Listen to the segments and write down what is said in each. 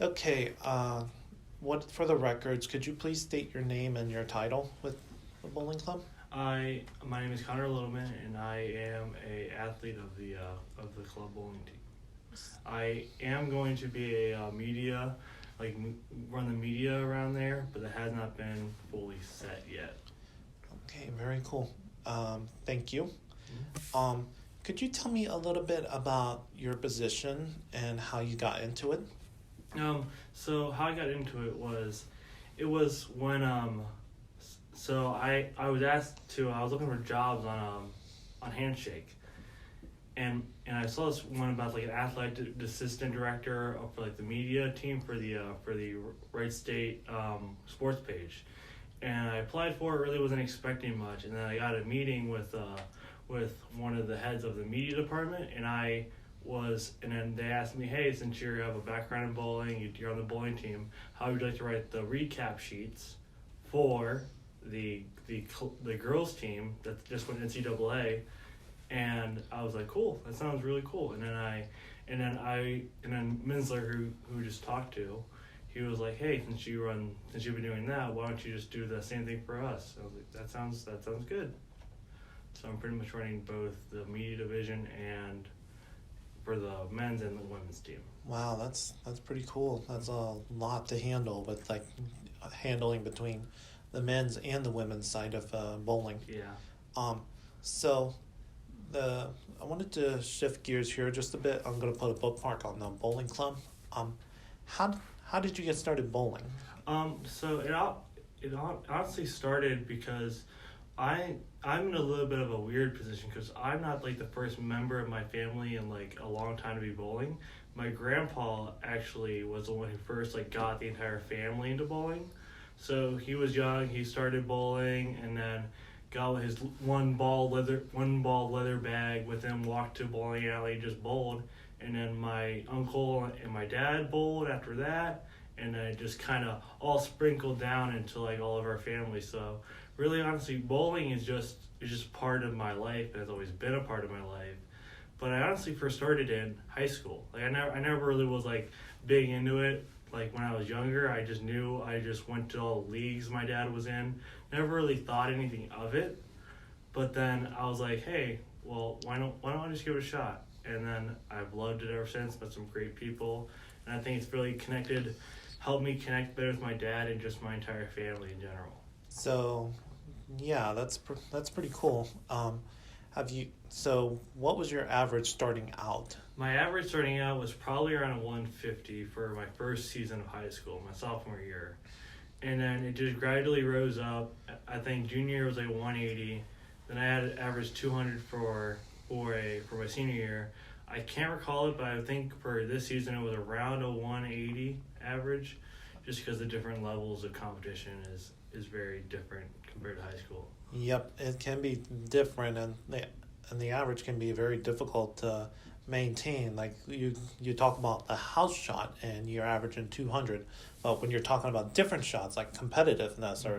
Okay, what for the records, could you please state your name and your title with the bowling club? My name is Connor Littleman, and I am a athlete of the club bowling team. I am going to be a media, run the media around there, but it has not been fully set yet. Okay, very cool. Thank you. Um, could you tell me a little bit about your position and how you got into it? So how I got into it was when so I was asked to I was looking for jobs on Handshake, and I saw this one about like an athletic assistant director for like the media team for the Wright State sports page, and I applied for it. Really wasn't expecting much, and then I got a meeting with one of the heads of the media department, and then they asked me, hey, since you have a background in bowling, you're on the bowling team, how would you like to write the recap sheets for the girls team that just went NCAA? And I was like, cool, that sounds really cool. And then Minsler, who just talked to, he was like, hey, since you've been doing that, why don't you just do the same thing for us? I was like, that sounds good. So I'm pretty much running both the media division and for the men's and the women's team. Wow, that's pretty cool. That's a lot to handle with like handling between the men's and the women's side of bowling. Yeah. So I wanted to shift gears here just a bit. I'm gonna put a bookmark on the bowling club. How did you get started bowling? So it honestly started because I'm in a little bit of a weird position because I'm not like the first member of my family in like a long time to be bowling. My grandpa actually was the one who first like got the entire family into bowling. So he was young, he started bowling, and then got his one ball leather bag with him, walked to bowling alley, just bowled, and then my uncle and my dad bowled after that, and then it just kind of all sprinkled down into like all of our family. So really, honestly, bowling is just part of my life, and has always been a part of my life. But I honestly first started in high school. Like I never really was like big into it. Like when I was younger, I just went to all the leagues my dad was in. Never really thought anything of it. But then I was like, hey, well, why don't I just give it a shot? And then I've loved it ever since. Met some great people, and I think it's really helped me connect better with my dad and just my entire family in general. So, yeah, that's pretty cool. What was your average starting out? My average starting out was probably around 150 for my first season of high school, my sophomore year. And then it just gradually rose up. I think junior year was like 180. Then I had an average 200 for my senior year. I can't recall it, but I think for this season it was around a 180 average, just because the different levels of competition is very different compared to high school. Yep, it can be different, and the average can be very difficult to maintain. Like you talk about the house shot and you're averaging 200, but when you're talking about different shots like competitiveness or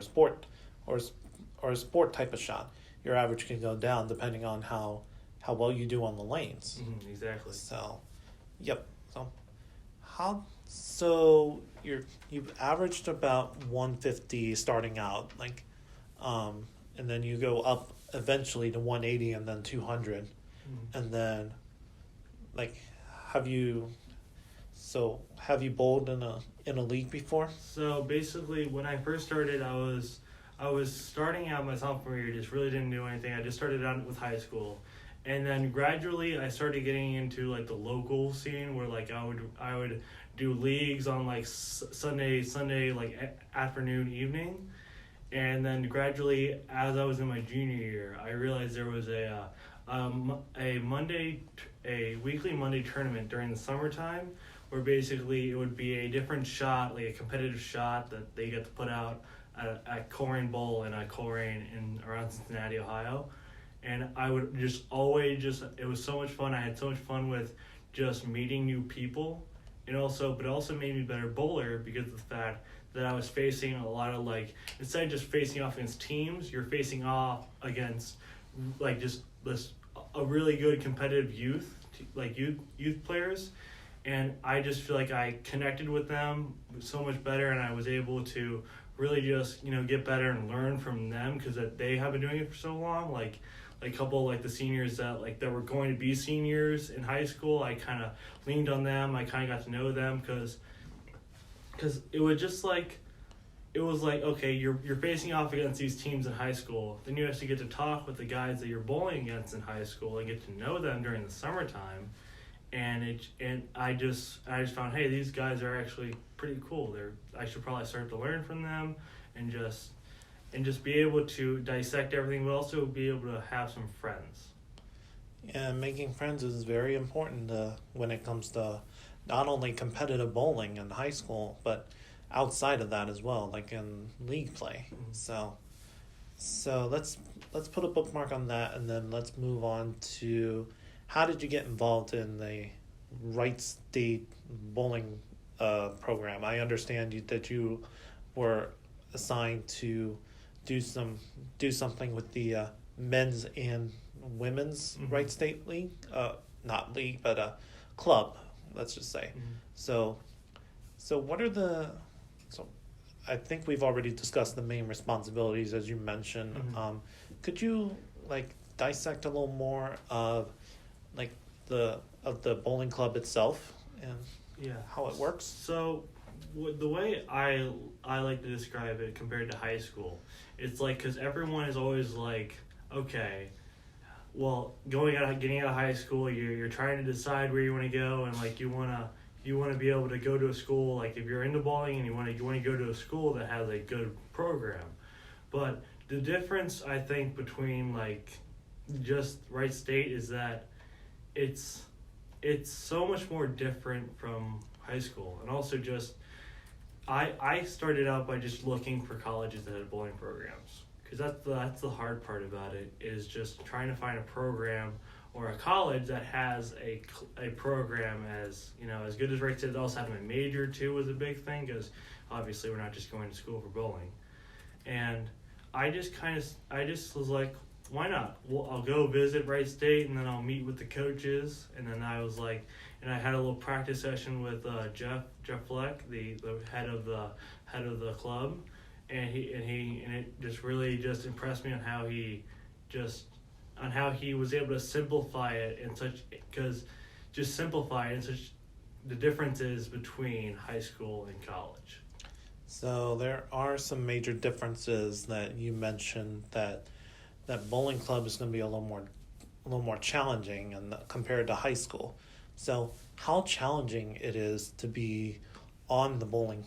a sport type of shot, your average can go down depending on how well you do on the lanes. Mm-hmm, exactly. So, yep. You've averaged about 150 starting out, like, and then you go up eventually to 180 and then 200, and then, like, have you bowled in a league before? So basically, when I first started, I was starting out my sophomore year, just really didn't do anything. I just started out with high school. And then gradually I started getting into like the local scene where like I would do leagues on like Sunday like afternoon, evening. And then gradually, as I was in my junior year, I realized there was a weekly Monday tournament during the summertime, where basically it would be a different shot, like a competitive shot that they get to put out at Coleraine Bowl and at Coleraine in around Cincinnati, Ohio. And I would just always it was so much fun. I had so much fun with just meeting new people, but it also made me a better bowler because of the fact that I was facing a lot of like, instead of just facing off against teams, you're facing off against like just a really good competitive youth players, and I just feel like I connected with them so much better, and I was able to really just get better and learn from them because that they have been doing it for so long. Like a couple like the seniors that were going to be seniors in high school, I kind of leaned on them. I kind of got to know them because it was just like. It was like, okay, you're facing off against these teams in high school. Then you actually get to talk with the guys that you're bowling against in high school and get to know them during the summertime. And I just found, hey, these guys are actually pretty cool. I should probably start to learn from them and just be able to dissect everything, but also be able to have some friends. Yeah, making friends is very important when it comes to not only competitive bowling in high school, but outside of that as well, like in league play. Mm-hmm. So let's put a bookmark on that, and then let's move on to how did you get involved in the Wright State bowling program? I understand that you were assigned to do something with the men's and women's Mm-hmm. Wright State league, not league, but club. Let's just say. Mm-hmm. So what are so I think we've already discussed the main responsibilities as you mentioned. Mm-hmm. Could you dissect a little more of the bowling club itself and how it works? So the way I like to describe it compared to high school, it's like because everyone is always like, okay, well, getting out of high school, you're trying to decide where you want to go, and like you want to be able to go to a school, like if you're into bowling and you want to go to a school that has a good program. But the difference I think between like just Wright State is that it's so much more different from high school. And also just I started out by just looking for colleges that had bowling programs, because that's the hard part about it, is just trying to find a program or a college that has a program as good as Wright State. Also having a major too was a big thing, because obviously we're not just going to school for bowling. And I just was like, why not? Well, I'll go visit Wright State, and then I'll meet with the coaches. And then I was like, and I had a little practice session with Jeff Fleck, the head of the club, and it just really just impressed me on how he was able to simplify it in such the differences between high school and college. So there are some major differences that you mentioned that bowling club is going to be a little more challenging and compared to high school. So how challenging it is to be on the bowling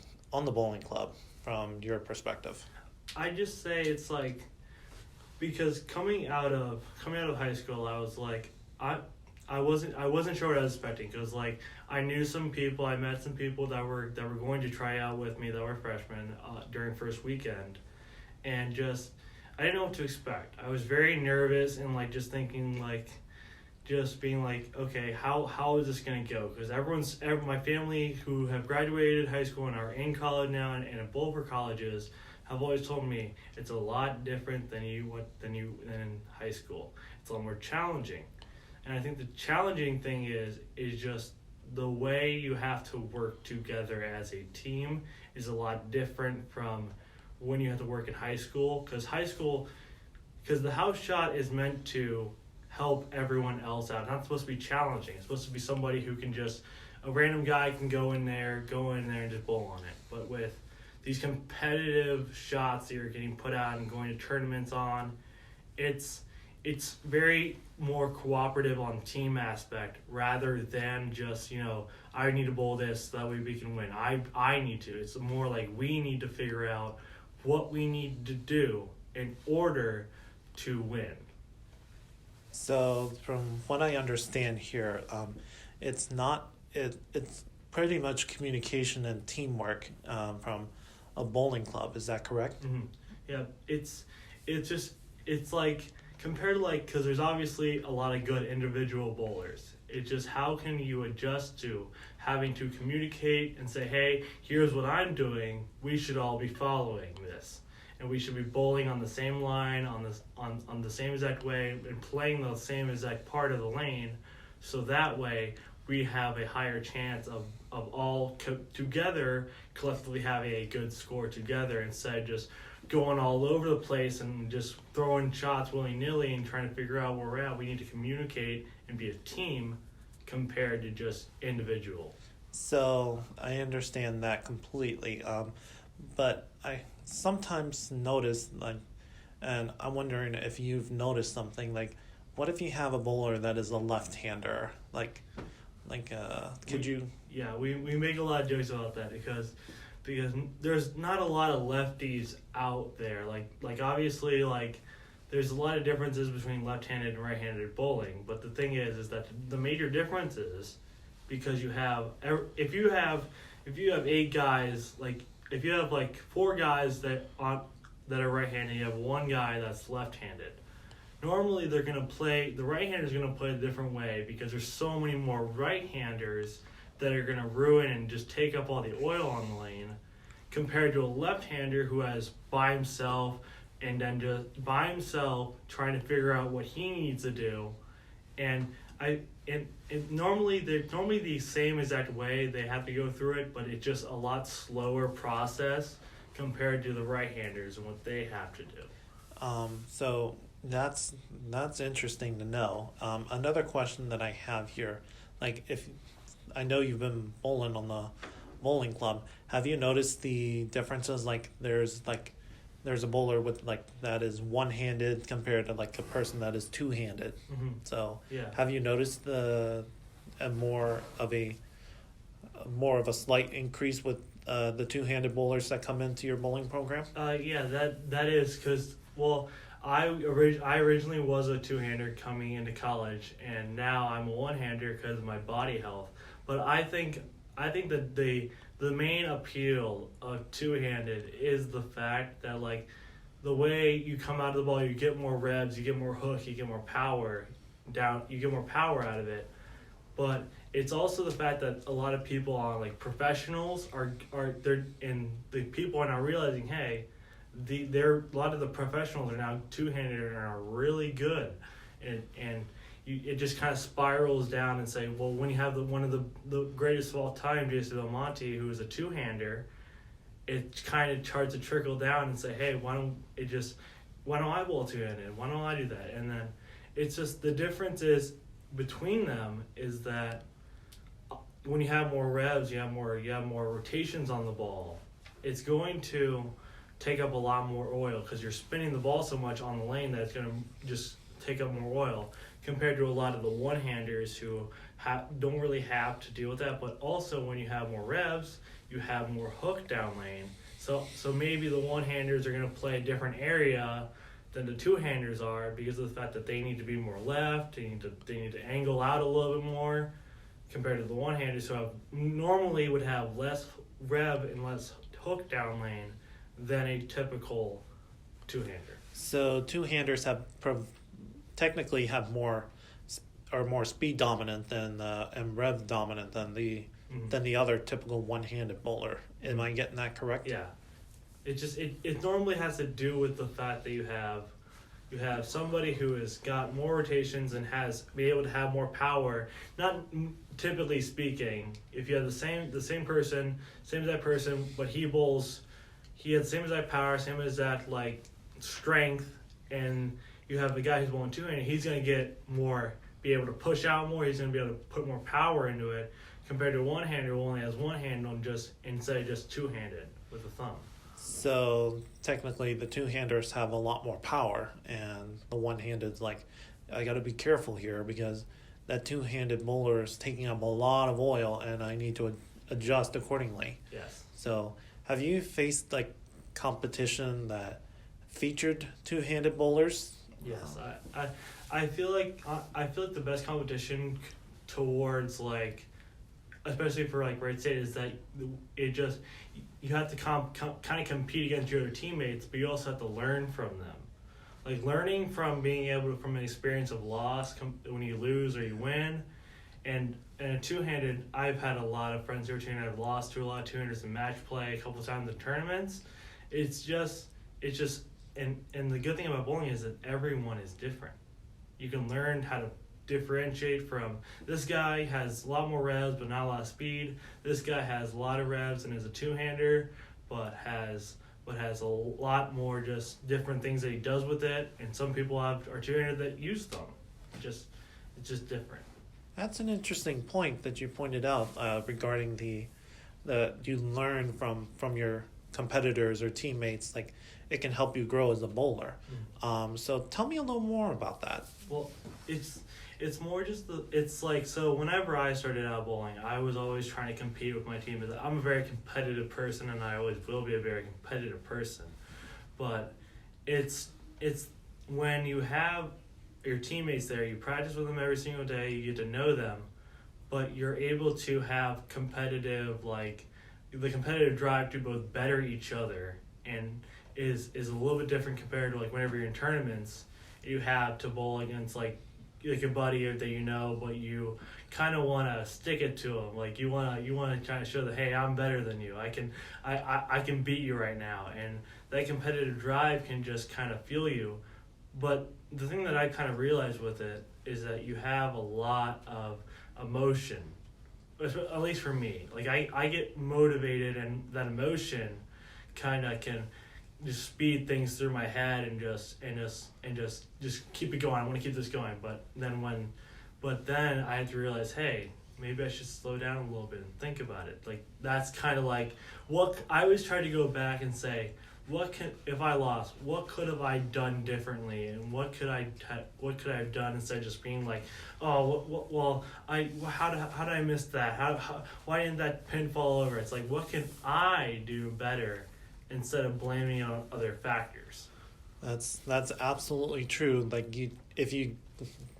club from your perspective? I just say it's like, because coming out of high school, I was like, I wasn't sure what I was expecting, because like I met some people that were going to try out with me that were freshmen during first weekend, and just I didn't know what to expect. I was very nervous and like just thinking like, just being like, okay, how is this gonna go? Because my family who have graduated high school and are in college now and in bowl for colleges have always told me it's a lot different than in high school. It's a lot more challenging. And I think the challenging thing is just the way you have to work together as a team is a lot different from when you have to work in high school. Because the house shot is meant to help everyone else out. It's not supposed to be challenging. It's supposed to be somebody who can a random guy can go in there and just bowl on it. But with these competitive shots that you're getting put out and going to tournaments on, it's very more cooperative on team aspect rather than just, I need to bowl this so that way we can win. I need to. It's more like we need to figure out what we need to do in order to win. So from what I understand here, it's pretty much communication and teamwork from a bowling club. Is that correct? Mm-hmm. Yeah, it's like compared to because there's obviously a lot of good individual bowlers. It's just how can you adjust to having to communicate and say, hey, here's what I'm doing. We should all be following this. And we should be bowling on the same line, on the same exact way, and playing the same exact part of the lane, so that way we have a higher chance of all together collectively having a good score together instead of just going all over the place and just throwing shots willy-nilly and trying to figure out where we're at. We need to communicate and be a team compared to just individual. So I understand that completely. But I sometimes notice, like, and I'm wondering if you've noticed something, like, what if you have a bowler that is a left-hander? Could you? Yeah, we make a lot of jokes about that because there's not a lot of lefties out there. Like obviously, like, there's a lot of differences between left-handed and right-handed bowling. But the thing is that the major difference is because you have if you have 8 guys, like if you have like 4 guys that are right-handed, you have 1 guy that's left-handed. Normally the right-hander is gonna play a different way because there's so many more right-handers that are gonna ruin and just take up all the oil on the lane, compared to a left-hander who has by himself and then just by himself trying to figure out what he needs to do, and normally they're the same exact way they have to go through it, but it's just a lot slower process compared to the right-handers and what they have to do. So that's interesting to know. Another question that I have here, like, if I know you've been bowling on the bowling club, have you noticed the differences? Like, there's a bowler with that is one-handed compared to like a person that is two-handed. Mm-hmm. So Yeah. have you noticed more of a slight increase with the two-handed bowlers that come into your bowling program? Yeah, that is because, well, I originally was a two-hander coming into college, and now I'm a one-hander because of my body health. But I think that the main appeal of two-handed is the fact that, like, the way you come out of the ball, you get more revs, you get more hook, you get more power out of it. But it's also the fact that a lot of people are like professionals and the people are now realizing, hey, a lot of the professionals are now two-handed and are really good, and it just kind of spirals down and say, well, when you have one of the greatest of all time, Jason Belmonte, who is a two-hander, it kind of starts to trickle down and say, hey, why don't I bowl two-handed? Why don't I do that? And then it's just the difference is between them is that when you have more revs, you have more rotations on the ball. It's going to take up a lot more oil because you're spinning the ball so much on the lane that it's going to just take up more oil compared to a lot of the one-handers who don't really have to deal with that. But also when you have more revs, you have more hook down lane. So maybe the one-handers are going to play a different area than the two-handers are because of the fact that they need to be more left, they need to angle out a little bit more compared to the one-handers who normally would have less rev and less hook down lane than a typical two-hander. So two-handers technically have more speed dominant than and rev dominant than the other typical one-handed bowler. Am I getting that correct? Yeah. It normally has to do with the fact that you have somebody who has got more rotations and be able to have more power. Not typically speaking, if you have the same person, same exact person, but he bowls, he has the same exact power, same exact like strength, and you have the guy who's bowling two-handed, he's going to be able to push out more, he's going to be able to put more power into it compared to a one-hander who only has one hand on instead of just two-handed with a thumb. So technically the two-handers have a lot more power, and the one-handed's like, I got to be careful here because that two-handed bowler is taking up a lot of oil and I need to adjust accordingly. Yes. So have you faced like competition that featured two-handed bowlers? Yes, I feel like the best competition towards like, especially for like Wright State, is that you have to kind of compete against your other teammates, but you also have to learn from them. Like learning from being able to, from an experience of loss when you lose or you win, and a two-handed, I've had a lot of friends who are two-handed. I've lost to a lot of two-handers in match play a couple times in tournaments. It's just, and the good thing about bowling is that everyone is different. You can learn how to differentiate from this guy has a lot more revs but not a lot of speed. This guy has a lot of revs and is a two-hander, but has a lot more just different things that he does with it. And some people are two-handed that use them. It's just different. That's an interesting point that you pointed out regarding the you learn from your competitors or teammates. Like, it can help you grow as a bowler. So tell me a little more about that. Well, it's more just it's like, so whenever I started out bowling, I was always trying to compete with my team. I'm a very competitive person, and I always will be a very competitive person. But it's when you have your teammates there, you practice with them every single day, you get to know them, but you're able to have the competitive drive to both better each other, and is a little bit different compared to like whenever you're in tournaments, you have to bowl against like a buddy that you know, but you kind of want to stick it to them. Like you want to try to show that, hey, I'm better than you. I can beat you right now, and that competitive drive can just kind of fuel you. But the thing that I kind of realized with it is that you have a lot of emotion, at least for me. Like I get motivated, and that emotion kind of can just speed things through my head and just keep it going. I want to keep this going, but then I had to realize, hey, maybe I should slow down a little bit and think about it. Like that's kind of like what I always try to go back and say, if I lost, what could have I done differently, and what could I have done instead of just being like, oh, how did I miss that? Why didn't that pin fall over? It's like, what can I do better instead of blaming it on other factors? That's absolutely true. Like if you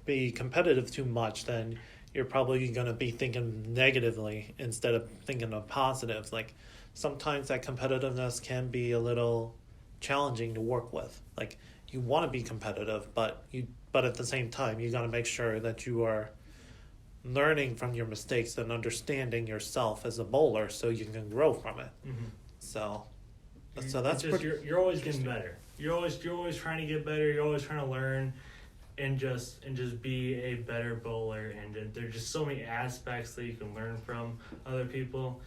be competitive too much, then you're probably going to be thinking negatively instead of thinking of positives. Like sometimes that competitiveness can be a little challenging to work with. Like you want to be competitive, but at the same time you got to make sure that you are learning from your mistakes and understanding yourself as a bowler so you can grow from it. Mm-hmm. So that's just, you're always getting better. You're always trying to get better. You're always trying to learn, and just be a better bowler. And there's just so many aspects that you can learn from other people,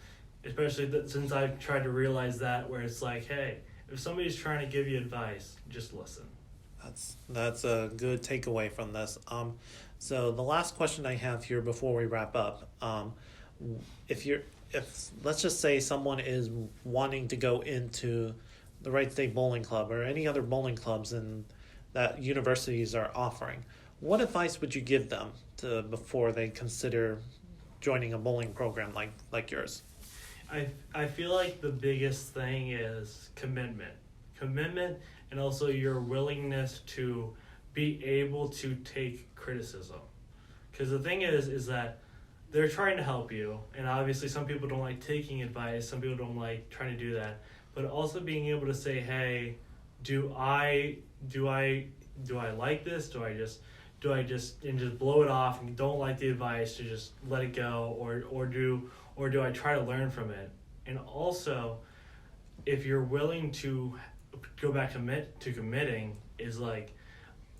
especially since I've tried to realize that, where it's like, hey, if somebody's trying to give you advice, just listen. That's a good takeaway from this. So the last question I have here before we wrap up, if let's just say someone is wanting to go into the Wright State Bowling Club or any other bowling clubs that universities are offering, what advice would you give them before they consider joining a bowling program like yours? I feel like the biggest thing is commitment, and also your willingness to be able to take criticism. Because the thing is that they're trying to help you, and obviously some people don't like taking advice, some people don't like trying to do that, but also being able to say, hey, do I like this? Do I just blow it off and don't like the advice to just let it go, or do I try to learn from it? And also, if you're willing to go back to committing, is like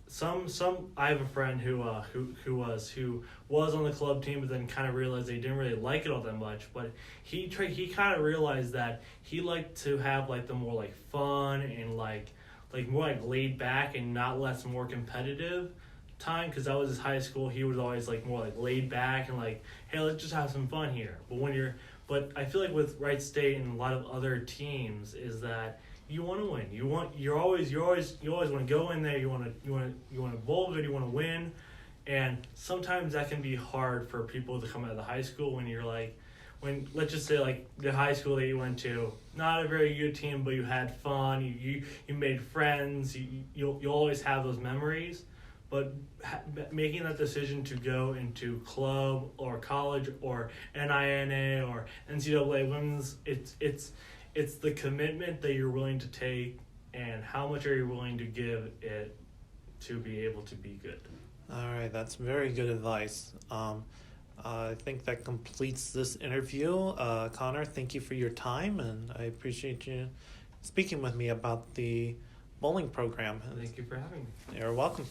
some I have a friend who was on the club team, but then kind of realized they didn't really like it all that much. But he kind of realized that he liked to have like the more like fun and like more like laid back and not less more competitive time, because that was his high school. He was always like more like laid back and like, hey, let's just have some fun here. But I feel like with Wright State and a lot of other teams is that you want to win. You always want to go in there. You want to bowl good. You want to win, and sometimes that can be hard for people to come out of the high school when let's just say like the high school that you went to, not a very good team, but you had fun. You made friends. You'll always have those memories. But making that decision to go into club or college or NINA or NCAA women's, it's the commitment that you're willing to take, and how much are you willing to give it to be able to be good. All right, that's very good advice. I think that completes this interview. Connor, thank you for your time, and I appreciate you speaking with me about the bowling program. Thank you for having me. You're welcome.